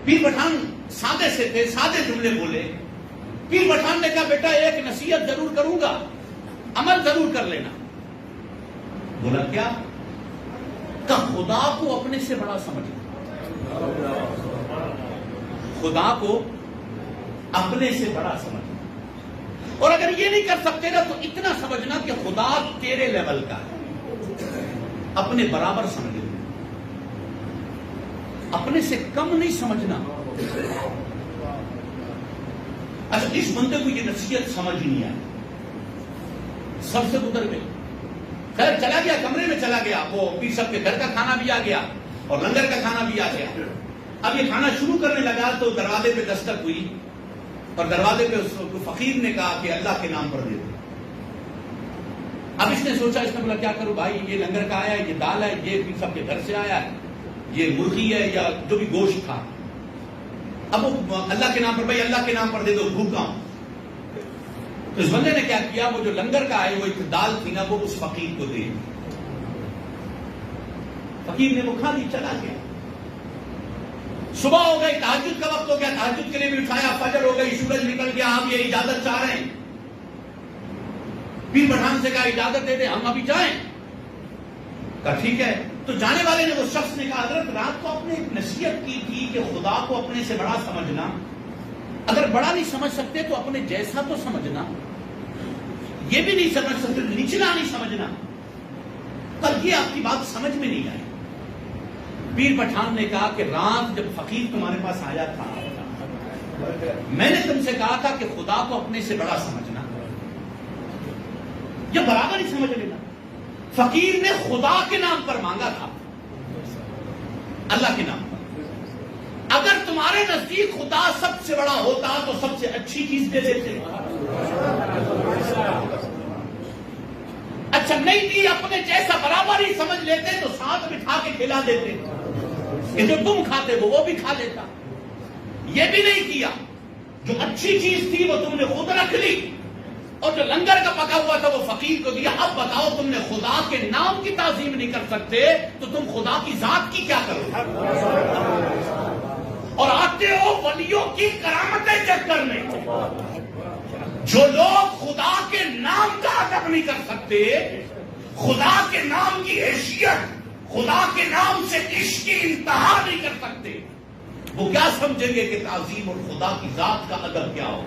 पीर पठान सादे से थे, सादे जुमले बोले। पीर पठान ने कहा बेटा एक नसीहत जरूर करूंगा, अमल जरूर कर लेना। बोला क्या? का खुदा को अपने से बड़ा समझना, खुदा को अपने से बड़ा समझना। और अगर ये नहीं कर सकते ना तो इतना समझना कि खुदा तेरे लेवल का है, अपने बराबर समझना, अपने से कम नहीं समझना। अच्छा, इस बंदे को ये नसीहत समझ ही नहीं आई, सबसे गुजर गई। खैर चला गया, कमरे में चला गया, वो पीर साहब के घर का खाना भी आ गया और लंगर का खाना भी आ गया। अब ये खाना शुरू करने लगा तो दरवाजे पे दस्तक हुई और दरवाजे पे उसको फकीर ने कहा कि अल्लाह के नाम पर दे दो। अब इसने सोचा, इसने बोला क्या करूं भाई, ये लंगर का आया है, ये दाल है, ये पीर साहब के घर से आया है, ये मुर्गी है या जो भी गोश्त था। अब वो अल्लाह के नाम पर, भाई अल्लाह के नाम पर दे दो, भूखा हूं। तो इस बंदे ने क्या किया, वो जो लंगर का है वो एक दाल थी ना, वो उस फकीर को दे दी। फकीर ने वो खा ली, चला गया। सुबह हो गई, तहज्जुद का वक्त हो गया, तहज्जुद के लिए भी उठाया, फजर हो गई, सूरज निकल गया, हम ये इजाजत चाह रहे हैं। पीर पठान से कहा इजाजत दे दे, हम अभी जाएं। कहा ठीक है। तो जाने वाले ने, वो शख्स ने कहा हजरत रात को आपने एक नसीहत की थी कि खुदा को अपने से बड़ा समझना, अगर बड़ा नहीं समझ सकते तो अपने जैसा तो समझना, ये भी नहीं समझ सकते, निचला नहीं समझना। पर ये आपकी बात समझ में नहीं आई। पीर पठान ने कहा कि रात जब फकीर तुम्हारे पास आया था, मैंने तुमसे कहा था कि खुदा को अपने से बड़ा समझना, या बराबर ही समझ लेना। फकीर ने खुदा के नाम पर मांगा था, अल्लाह के नाम पर। अगर तुम्हारे नजदीक खुदा सबसे बड़ा होता तो सबसे अच्छी चीज दे देते। अच्छा नहीं दी, अपने जैसा बराबर ही समझ लेते तो साथ बिठा के खिला देते, कि जो तुम खाते वो भी खा लेता। ये भी नहीं किया, जो अच्छी चीज थी वो तुमने खुद रख ली और जो लंगर का पका हुआ था वो फकीर को दिया। अब बताओ, तुमने खुदा के नाम की ताजीम नहीं कर सकते तो तुम खुदा की जात की क्या करोगे? और आते हो वलियों की करामतें चेक करने। जो लोग खुदा के नाम का अदब नहीं कर सकते, खुदा के नाम की हैसियत, खुदा के नाम से इश्क की इंतहा नहीं कर सकते, वो क्या समझेंगे कि ताजीम और खुदा की जात का अदब क्या हो।